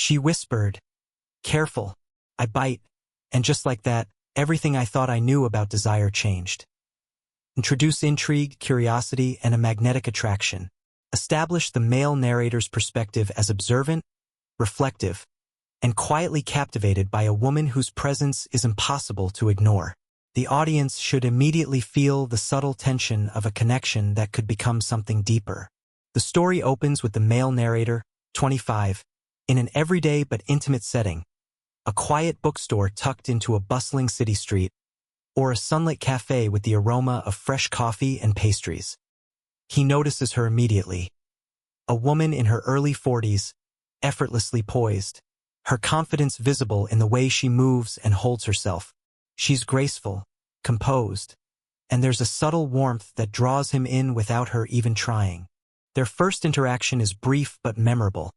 She whispered, "Careful, I bite," and just like that, everything I thought I knew about desire changed. Introduce intrigue, curiosity, and a magnetic attraction. Establish the male narrator's perspective as observant, reflective, and quietly captivated by a woman whose presence is impossible to ignore. The audience should immediately feel the subtle tension of a connection that could become something deeper. The story opens with the male narrator, 25, in an everyday but intimate setting, a quiet bookstore tucked into a bustling city street, or a sunlit cafe with the aroma of fresh coffee and pastries. He notices her immediately. A woman in her early 40s, effortlessly poised, her confidence visible in the way she moves and holds herself. She's graceful, composed, and there's a subtle warmth that draws him in without her even trying. Their first interaction is brief but memorable.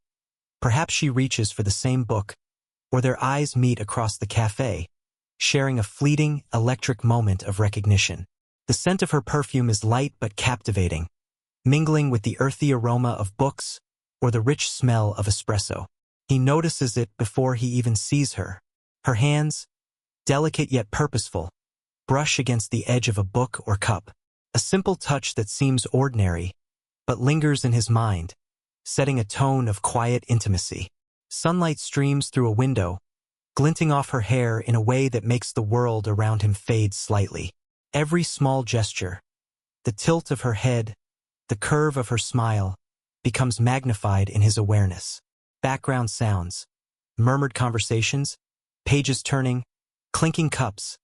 Perhaps she reaches for the same book, or their eyes meet across the cafe, sharing a fleeting, electric moment of recognition. The scent of her perfume is light but captivating, mingling with the earthy aroma of books or the rich smell of espresso. He notices it before he even sees her. Her hands, delicate yet purposeful, brush against the edge of a book or cup. A simple touch that seems ordinary, but lingers in his mind, setting a tone of quiet intimacy. Sunlight streams through a window, glinting off her hair in a way that makes the world around him fade slightly. Every small gesture, the tilt of her head, the curve of her smile, becomes magnified in his awareness. Background sounds, murmured conversations, pages turning, clinking cups,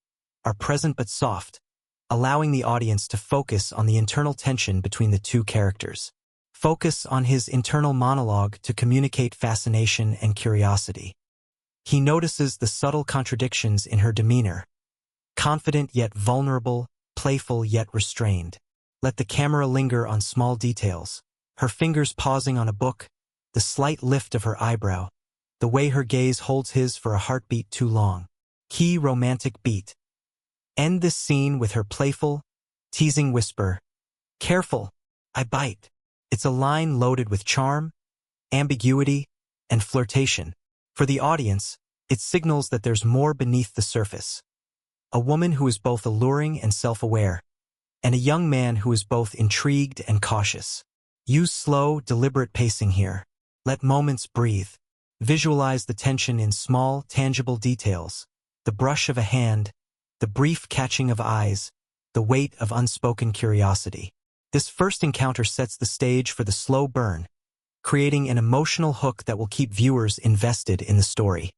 are present but soft, allowing the audience to focus on the internal tension between the two characters. Focus on his internal monologue to communicate fascination and curiosity. He notices the subtle contradictions in her demeanor, confident yet vulnerable, playful yet restrained. Let the camera linger on small details, her fingers pausing on a book, the slight lift of her eyebrow, the way her gaze holds his for a heartbeat too long. Key romantic beat. End this scene with her playful, teasing whisper, "Careful, I bite." It's a line loaded with charm, ambiguity, and flirtation. For the audience, it signals that there's more beneath the surface. A woman who is both alluring and self-aware, and a young man who is both intrigued and cautious. Use slow, deliberate pacing here. Let moments breathe. Visualize the tension in small, tangible details. The brush of a hand, the brief catching of eyes, the weight of unspoken curiosity. This first encounter sets the stage for the slow burn, creating an emotional hook that will keep viewers invested in the story.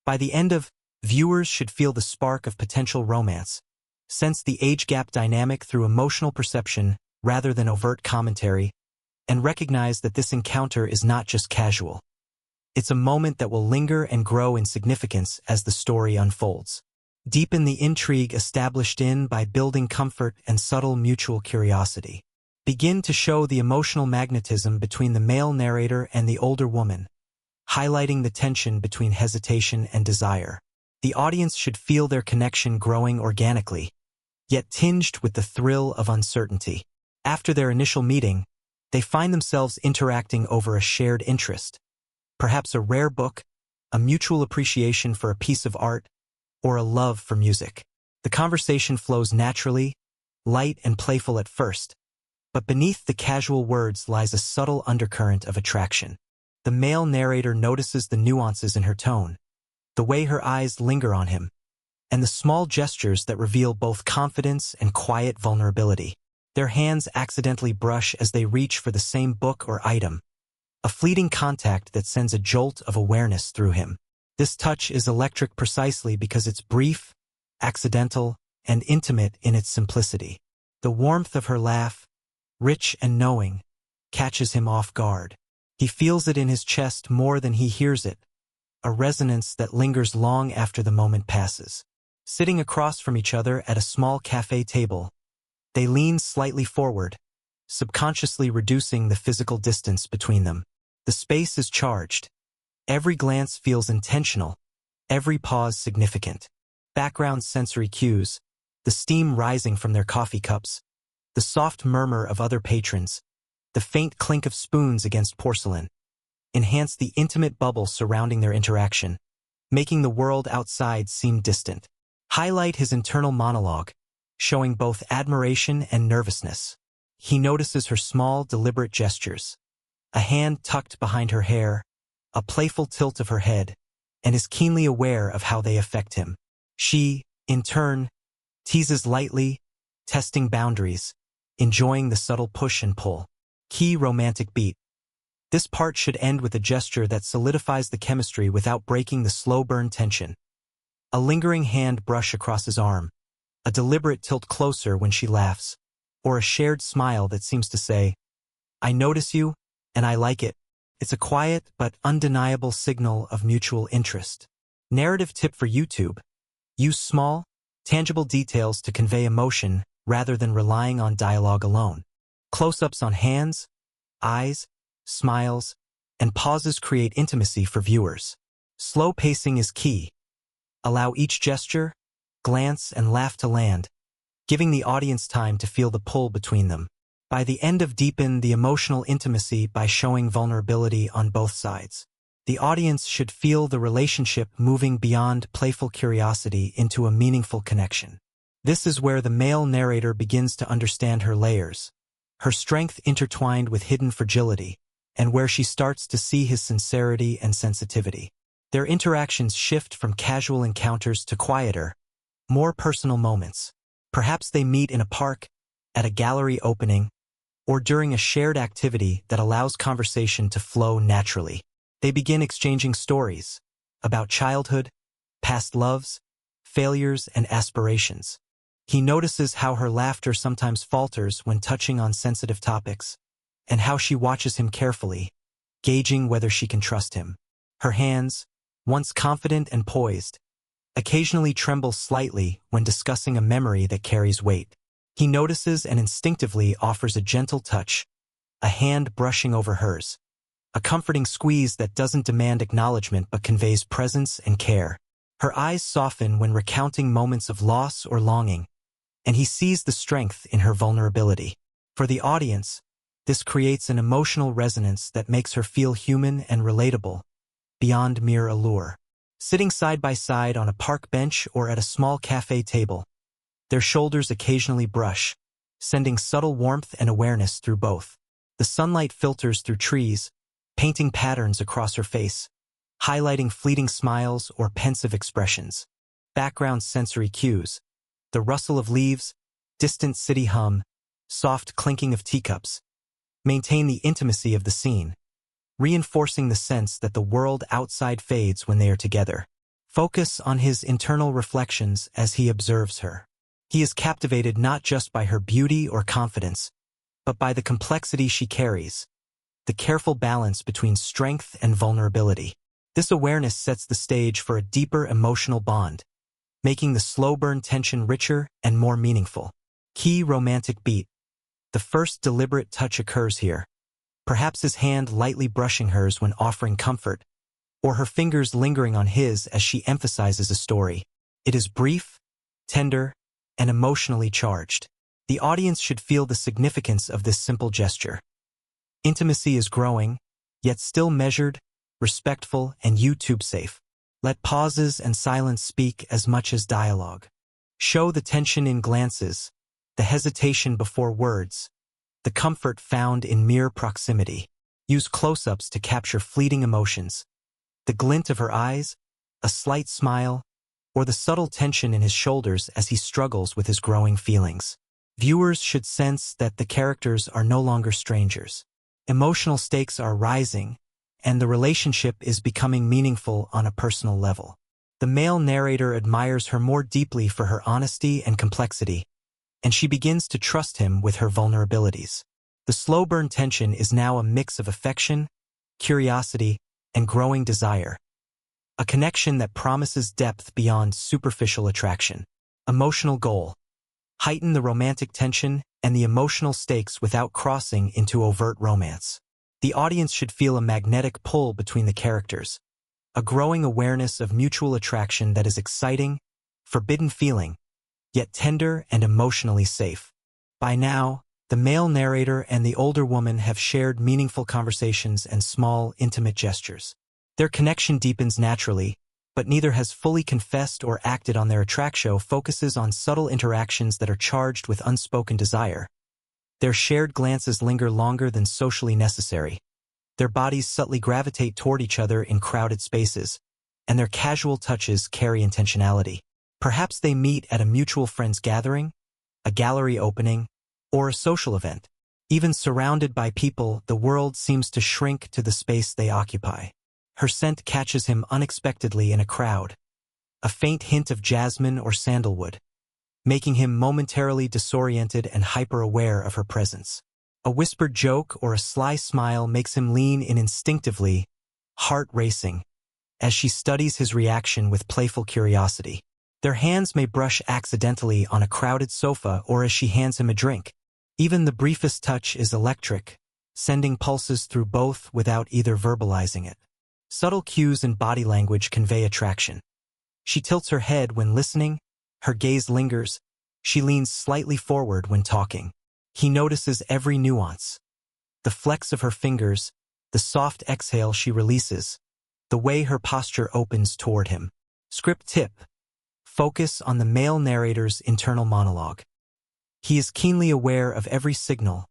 By the end of, viewers should feel the spark of potential romance, sense the age gap dynamic through emotional perception rather than overt commentary, and recognize that this encounter is not just casual. It's a moment that will linger and grow in significance as the story unfolds. Deepen the intrigue established by building comfort and subtle mutual curiosity. Begin to show the emotional magnetism between the male narrator and the older woman, highlighting the tension between hesitation and desire. The audience should feel their connection growing organically, yet tinged with the thrill of uncertainty. After their initial meeting, they find themselves interacting over a shared interest, perhaps a rare book, a mutual appreciation for a piece of art, or a love for music. The conversation flows naturally, light and playful at first, but beneath the casual words lies a subtle undercurrent of attraction. The male narrator notices the nuances in her tone, the way her eyes linger on him, and the small gestures that reveal both confidence and quiet vulnerability. Their hands accidentally brush as they reach for the same book or item, a fleeting contact that sends a jolt of awareness through him. This touch is electric precisely because it's brief, accidental, and intimate in its simplicity. The warmth of her laugh, rich and knowing, catches him off guard. He feels it in his chest more than he hears it, a resonance that lingers long after the moment passes. Sitting across from each other at a small cafe table, they lean slightly forward, subconsciously reducing the physical distance between them. The space is charged. Every glance feels intentional, every pause significant. Background sensory cues, the steam rising from their coffee cups, the soft murmur of other patrons, the faint clink of spoons against porcelain. enhance the intimate bubble surrounding their interaction, making the world outside seem distant. Highlight his internal monologue, showing both admiration and nervousness. He notices her small, deliberate gestures, a hand tucked behind her hair, a playful tilt of her head, and is keenly aware of how they affect him. She, in turn, teases lightly, testing boundaries, enjoying the subtle push and pull. Key romantic beat. This part should end with a gesture that solidifies the chemistry without breaking the slow burn tension. A lingering hand brush across his arm, a deliberate tilt closer when she laughs, or a shared smile that seems to say, "I notice you, and I like it." It's a quiet but undeniable signal of mutual interest. Narrative tip for YouTube: use small, tangible details to convey emotion rather than relying on dialogue alone. Close-ups on hands, eyes, smiles, and pauses create intimacy for viewers. Slow pacing is key. Allow each gesture, glance, and laugh to land, giving the audience time to feel the pull between them. By the end deepen the emotional intimacy by showing vulnerability on both sides. The audience should feel the relationship moving beyond playful curiosity into a meaningful connection. This is where the male narrator begins to understand her layers, her strength intertwined with hidden fragility, and where she starts to see his sincerity and sensitivity. Their interactions shift from casual encounters to quieter, more personal moments. Perhaps they meet in a park, at a gallery opening, or during a shared activity that allows conversation to flow naturally. They begin exchanging stories about childhood, past loves, failures, and aspirations. He notices how her laughter sometimes falters when touching on sensitive topics, and how she watches him carefully, gauging whether she can trust him. Her hands, once confident and poised, occasionally tremble slightly when discussing a memory that carries weight. He notices and instinctively offers a gentle touch, a hand brushing over hers, a comforting squeeze that doesn't demand acknowledgement but conveys presence and care. Her eyes soften when recounting moments of loss or longing, and he sees the strength in her vulnerability. For the audience, this creates an emotional resonance that makes her feel human and relatable, beyond mere allure. Sitting side by side on a park bench or at a small cafe table, their shoulders occasionally brush, sending subtle warmth and awareness through both. The sunlight filters through trees, painting patterns across her face, highlighting fleeting smiles or pensive expressions. Background sensory cues: the rustle of leaves, distant city hum, soft clinking of teacups, maintain the intimacy of the scene, reinforcing the sense that the world outside fades when they are together. Focus on his internal reflections as he observes her. He is captivated not just by her beauty or confidence, but by the complexity she carries, the careful balance between strength and vulnerability. This awareness sets the stage for a deeper emotional bond, making the slow burn tension richer and more meaningful. Key romantic beat. The first deliberate touch occurs here, perhaps his hand lightly brushing hers when offering comfort, or her fingers lingering on his as she emphasizes a story. It is brief, tender, and emotionally charged. The audience should feel the significance of this simple gesture. Intimacy is growing, yet still measured, respectful, and YouTube-safe. Let pauses and silence speak as much as dialogue. Show the tension in glances, the hesitation before words, the comfort found in mere proximity. Use close-ups to capture fleeting emotions, the glint of her eyes, a slight smile, or the subtle tension in his shoulders as he struggles with his growing feelings. Viewers should sense that the characters are no longer strangers. Emotional stakes are rising, and the relationship is becoming meaningful on a personal level. The male narrator admires her more deeply for her honesty and complexity, and she begins to trust him with her vulnerabilities. The slow burn tension is now a mix of affection, curiosity, and growing desire, a connection that promises depth beyond superficial attraction. Emotional goal: heighten the romantic tension and the emotional stakes without crossing into overt romance. The audience should feel a magnetic pull between the characters, a growing awareness of mutual attraction that is exciting, forbidden feeling, yet tender and emotionally safe. By now, The male narrator and the older woman have shared meaningful conversations and small, intimate gestures. Their connection deepens naturally, but neither has fully confessed or acted on their attraction. Focuses on subtle interactions that are charged with unspoken desire. Their shared glances linger longer than socially necessary. Their bodies subtly gravitate toward each other in crowded spaces, and their casual touches carry intentionality. Perhaps they meet at a mutual friend's gathering, a gallery opening, or a social event. Even surrounded by people, the world seems to shrink to the space they occupy. Her scent catches him unexpectedly in a crowd, a faint hint of jasmine or sandalwood, making him momentarily disoriented and hyper-aware of her presence. A whispered joke or a sly smile makes him lean in instinctively, heart racing, as she studies his reaction with playful curiosity. Their hands may brush accidentally on a crowded sofa or as she hands him a drink. Even the briefest touch is electric, sending pulses through both without either verbalizing it. Subtle cues in body language convey attraction. She tilts her head when listening, her gaze lingers, she leans slightly forward when talking. He notices every nuance. The flex of her fingers, the soft exhale she releases, the way her posture opens toward him. Script tip: focus on the male narrator's internal monologue. He is keenly aware of every signal,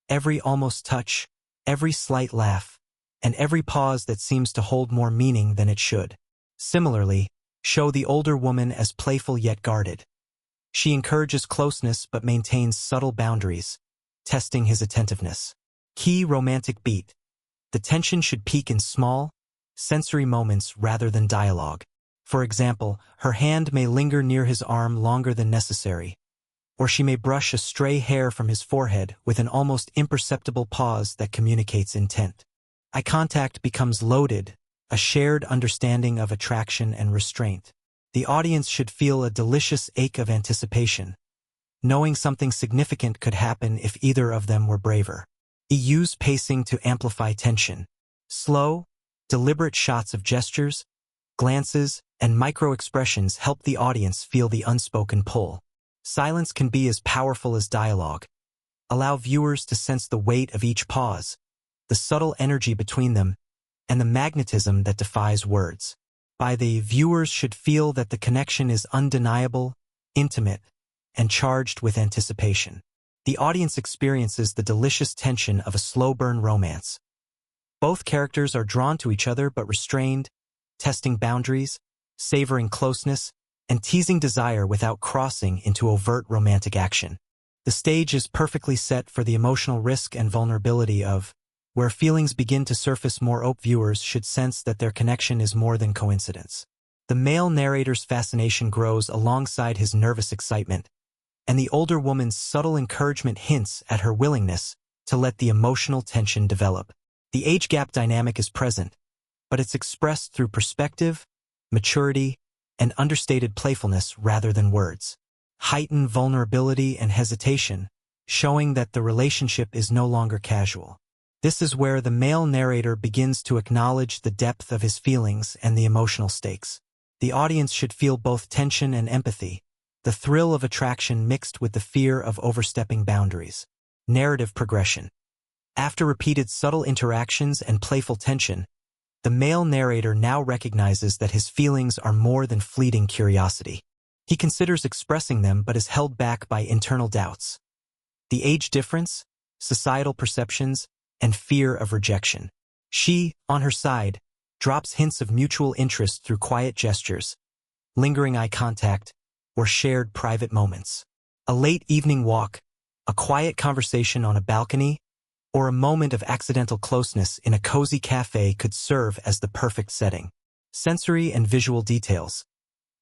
every almost touch, every slight laugh, and every pause that seems to hold more meaning than it should. Similarly, show the older woman as playful yet guarded. She encourages closeness but maintains subtle boundaries, testing his attentiveness. Key romantic beat: the tension should peak in small, sensory moments rather than dialogue. For example, her hand may linger near his arm longer than necessary, or she may brush a stray hair from his forehead with an almost imperceptible pause that communicates intent. Eye contact becomes loaded, a shared understanding of attraction and restraint. The audience should feel a delicious ache of anticipation, knowing something significant could happen if either of them were braver. Use pacing to amplify tension. Slow, deliberate shots of gestures, glances, and micro-expressions help the audience feel the unspoken pull. Silence can be as powerful as dialogue. Allow viewers to sense the weight of each pause, the subtle energy between them, and the magnetism that defies words. The viewers should feel that the connection is undeniable, intimate, and charged with anticipation. The audience experiences the delicious tension of a slow-burn romance. Both characters are drawn to each other but restrained, testing boundaries, savoring closeness, and teasing desire without crossing into overt romantic action. The stage is perfectly set for the emotional risk and vulnerability of where feelings begin to surface. More open viewers should sense that their connection is more than coincidence. The male narrator's fascination grows alongside his nervous excitement, and the older woman's subtle encouragement hints at her willingness to let the emotional tension develop. The age gap dynamic is present, but it's expressed through perspective, maturity, and understated playfulness rather than words. Heighten vulnerability and hesitation, showing that the relationship is no longer casual. This is where the male narrator begins to acknowledge the depth of his feelings and the emotional stakes. The audience should feel both tension and empathy, the thrill of attraction mixed with the fear of overstepping boundaries. Narrative progression. After repeated subtle interactions and playful tension, the male narrator now recognizes that his feelings are more than fleeting curiosity. He considers expressing them but is held back by internal doubts. The age difference, societal perceptions, and fear of rejection. She, on her side, drops hints of mutual interest through quiet gestures, lingering eye contact, or shared private moments. A late evening walk, a quiet conversation on a balcony, or a moment of accidental closeness in a cozy cafe could serve as the perfect setting. Sensory and visual details.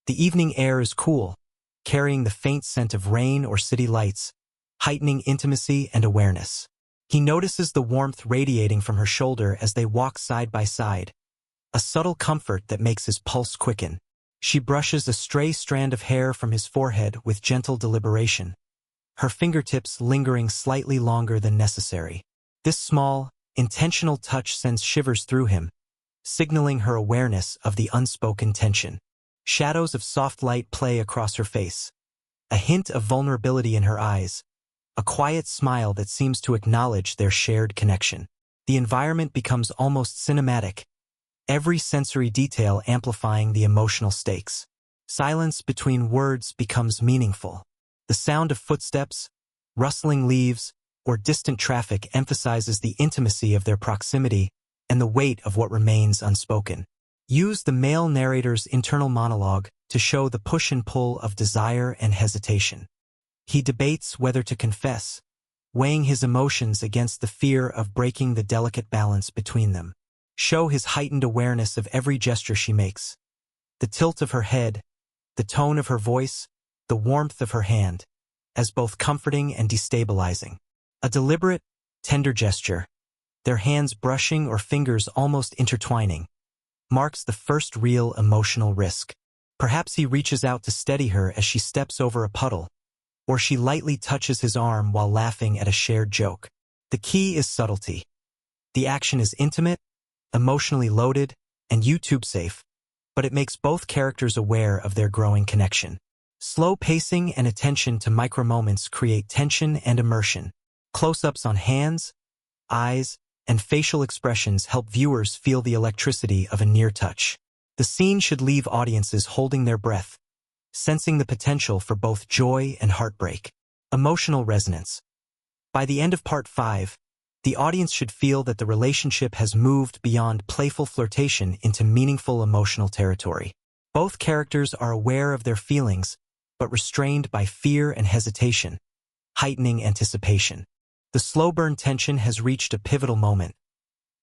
The evening air is cool, carrying the faint scent of rain or city lights, heightening intimacy and awareness. He notices the warmth radiating from her shoulder as they walk side by side, a subtle comfort that makes his pulse quicken. She brushes a stray strand of hair from his forehead with gentle deliberation, her fingertips lingering slightly longer than necessary. This small, intentional touch sends shivers through him, signaling her awareness of the unspoken tension. Shadows of soft light play across her face, a hint of vulnerability in her eyes, a quiet smile that seems to acknowledge their shared connection. The environment becomes almost cinematic, every sensory detail amplifying the emotional stakes. Silence between words becomes meaningful. The sound of footsteps, rustling leaves, or distant traffic emphasizes the intimacy of their proximity and the weight of what remains unspoken. Use the male narrator's internal monologue to show the push and pull of desire and hesitation. He debates whether to confess, weighing his emotions against the fear of breaking the delicate balance between them. Show his heightened awareness of every gesture she makes. The tilt of her head, the tone of her voice, the warmth of her hand, as both comforting and destabilizing. A deliberate, tender gesture, their hands brushing or fingers almost intertwining, marks the first real emotional risk. Perhaps he reaches out to steady her as she steps over a puddle, or she lightly touches his arm while laughing at a shared joke. The key is subtlety. The action is intimate, emotionally loaded, and YouTube safe, but it makes both characters aware of their growing connection. Slow pacing and attention to micro-moments create tension and immersion. Close-ups on hands, eyes, and facial expressions help viewers feel the electricity of a near touch. The scene should leave audiences holding their breath, sensing the potential for both joy and heartbreak. Emotional resonance. By the end of Part 5, the audience should feel that the relationship has moved beyond playful flirtation into meaningful emotional territory. Both characters are aware of their feelings, but restrained by fear and hesitation, heightening anticipation. The slow burn tension has reached a pivotal moment.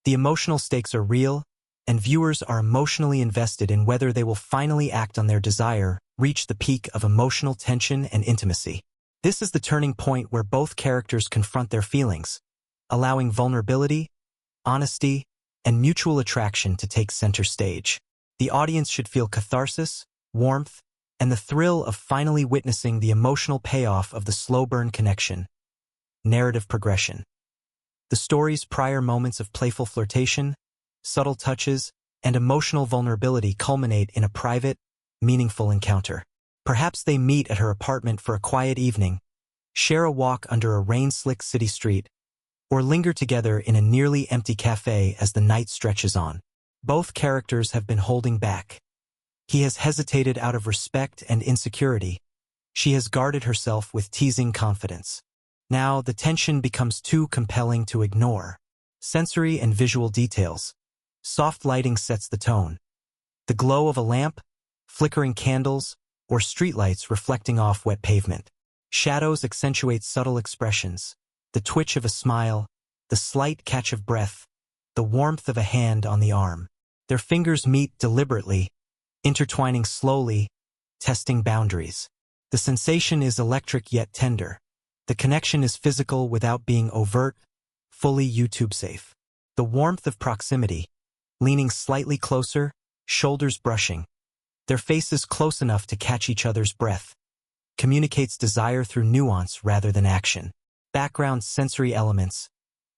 The emotional stakes are real, and viewers are emotionally invested in whether they will finally act on their desire, reach the peak of emotional tension and intimacy. This is the turning point where both characters confront their feelings, allowing vulnerability, honesty, and mutual attraction to take center stage. The audience should feel catharsis, warmth, and the thrill of finally witnessing the emotional payoff of the slow burn connection. Narrative progression. The story's prior moments of playful flirtation, subtle touches, and emotional vulnerability culminate in a private, meaningful encounter. Perhaps they meet at her apartment for a quiet evening, share a walk under a rain-slick city street, or linger together in a nearly empty cafe as the night stretches on. Both characters have been holding back. He has hesitated out of respect and insecurity. She has guarded herself with teasing confidence. Now, the tension becomes too compelling to ignore. Sensory and visual details. Soft lighting sets the tone. The glow of a lamp, flickering candles, or streetlights reflecting off wet pavement. Shadows accentuate subtle expressions. The twitch of a smile, the slight catch of breath, the warmth of a hand on the arm. Their fingers meet deliberately, intertwining slowly, testing boundaries. The sensation is electric yet tender. The connection is physical without being overt, fully YouTube safe. The warmth of proximity, leaning slightly closer, shoulders brushing, their faces close enough to catch each other's breath, communicates desire through nuance rather than action. Background sensory elements,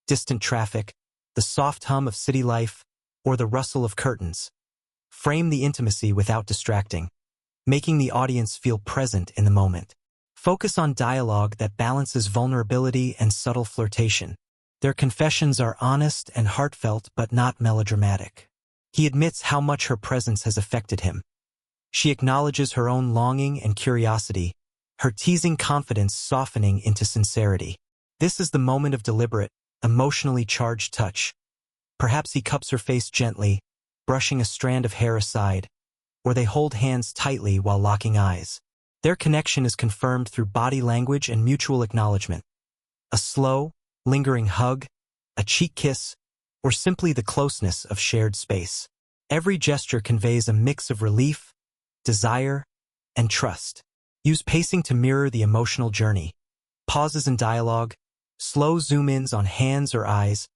distant traffic, the soft hum of city life, or the rustle of curtains, frame the intimacy without distracting, making the audience feel present in the moment. Focus on dialogue that balances vulnerability and subtle flirtation. Their confessions are honest and heartfelt but not melodramatic. He admits how much her presence has affected him. She acknowledges her own longing and curiosity, her teasing confidence softening into sincerity. This is the moment of deliberate, emotionally charged touch. Perhaps he cups her face gently, brushing a strand of hair aside, or they hold hands tightly while locking eyes. Their connection is confirmed through body language and mutual acknowledgement. A slow, lingering hug, a cheek kiss, or simply the closeness of shared space. Every gesture conveys a mix of relief, desire, and trust. Use pacing to mirror the emotional journey. Pauses in dialogue, slow zoom-ins on hands or eyes,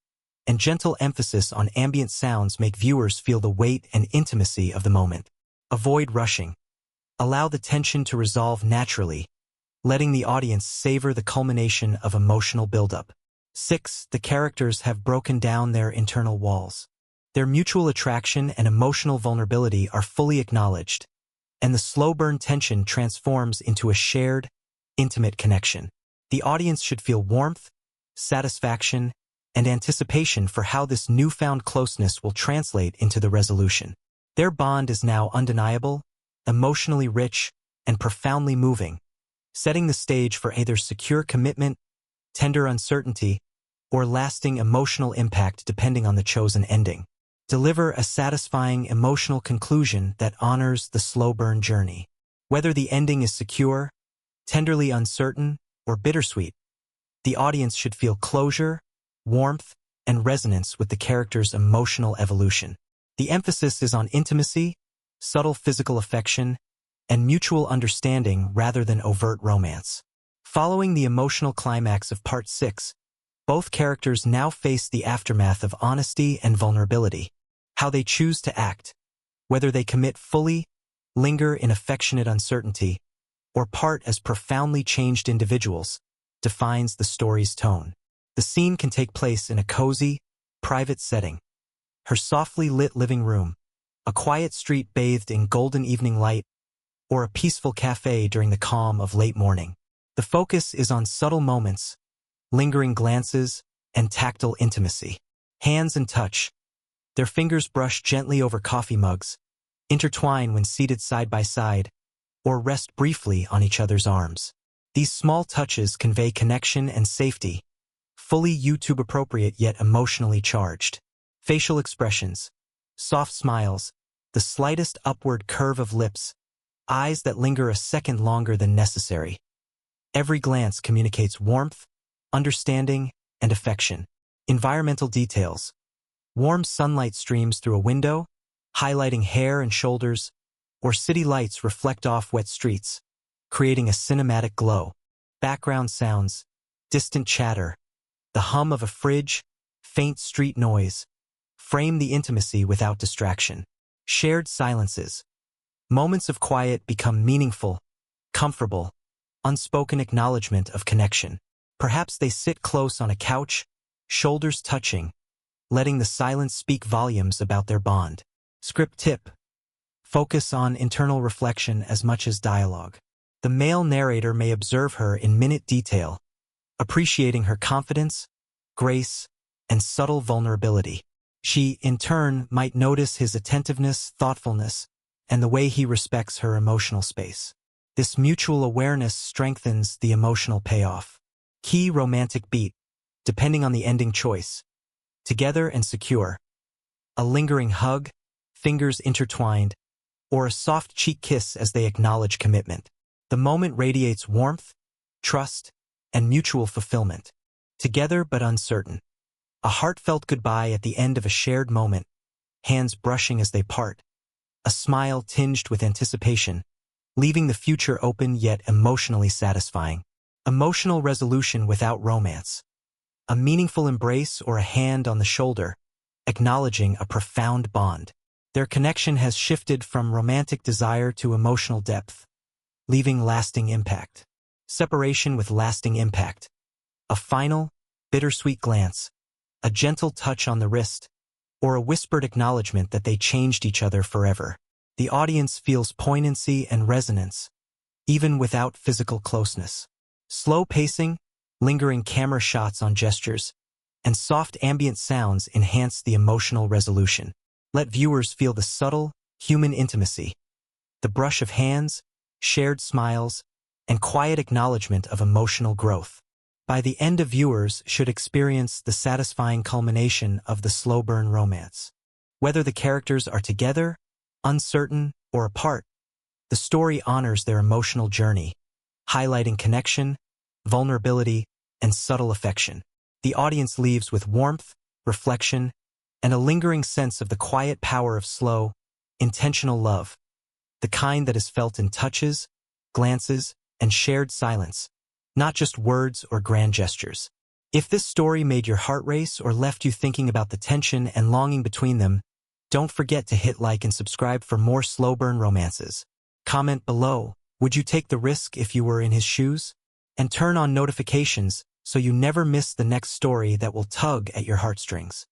and gentle emphasis on ambient sounds make viewers feel the weight and intimacy of the moment. Avoid rushing. Allow the tension to resolve naturally, letting the audience savor the culmination of emotional buildup. 6. The characters have broken down their internal walls. Their mutual attraction and emotional vulnerability are fully acknowledged, and the slow burn tension transforms into a shared, intimate connection. The audience should feel warmth, satisfaction, and anticipation for how this newfound closeness will translate into the resolution. Their bond is now undeniable, emotionally rich, and profoundly moving, setting the stage for either secure commitment, tender uncertainty, or lasting emotional impact depending on the chosen ending. Deliver a satisfying emotional conclusion that honors the slow burn journey. Whether the ending is secure, tenderly uncertain, or bittersweet, the audience should feel closure, warmth, and resonance with the character's emotional evolution. The emphasis is on intimacy, subtle physical affection, and mutual understanding rather than overt romance. Following the emotional climax of Part 6, both characters now face the aftermath of honesty and vulnerability. How they choose to act, whether they commit fully, linger in affectionate uncertainty, or part as profoundly changed individuals, defines the story's tone. The scene can take place in a cozy, private setting. Her softly lit living room, a quiet street bathed in golden evening light, or a peaceful cafe during the calm of late morning. The focus is on subtle moments, lingering glances, and tactile intimacy. Hands and touch. Their fingers brush gently over coffee mugs, intertwine when seated side by side, or rest briefly on each other's arms. These small touches convey connection and safety, fully YouTube-appropriate yet emotionally charged. Facial expressions, soft smiles, the slightest upward curve of lips, eyes that linger a second longer than necessary. Every glance communicates warmth, understanding, and affection. Environmental details. Warm sunlight streams through a window, highlighting hair and shoulders, or city lights reflect off wet streets, creating a cinematic glow. Background sounds, distant chatter, the hum of a fridge, faint street noise, frame the intimacy without distraction. Shared silences. Moments of quiet become meaningful, comfortable, unspoken acknowledgement of connection. Perhaps they sit close on a couch, shoulders touching, letting the silence speak volumes about their bond. Script tip. Focus on internal reflection as much as dialogue. The male narrator may observe her in minute detail, appreciating her confidence, grace, and subtle vulnerability. She, in turn, might notice his attentiveness, thoughtfulness, and the way he respects her emotional space. This mutual awareness strengthens the emotional payoff. Key romantic beat, depending on the ending choice. Together and secure. A lingering hug, fingers intertwined, or a soft cheek kiss as they acknowledge commitment. The moment radiates warmth, trust, and mutual fulfillment. Together but uncertain. A heartfelt goodbye at the end of a shared moment, hands brushing as they part. A smile tinged with anticipation, leaving the future open yet emotionally satisfying. Emotional resolution without romance. A meaningful embrace or a hand on the shoulder, acknowledging a profound bond. Their connection has shifted from romantic desire to emotional depth, leaving lasting impact. Separation with lasting impact. A final, bittersweet glance, a gentle touch on the wrist, or a whispered acknowledgement that they changed each other forever. The audience feels poignancy and resonance, even without physical closeness. Slow pacing, lingering camera shots on gestures, and soft ambient sounds enhance the emotional resolution. Let viewers feel the subtle, human intimacy, the brush of hands, shared smiles, and quiet acknowledgement of emotional growth. By the end, viewers should experience the satisfying culmination of the slow burn romance. Whether the characters are together, uncertain, or apart, the story honors their emotional journey, highlighting connection, vulnerability, and subtle affection. The audience leaves with warmth, reflection, and a lingering sense of the quiet power of slow, intentional love, the kind that is felt in touches, glances, and shared silence, not just words or grand gestures. If this story made your heart race or left you thinking about the tension and longing between them, don't forget to hit like and subscribe for more slow burn romances. Comment below, would you take the risk if you were in his shoes? And turn on notifications so you never miss the next story that will tug at your heartstrings.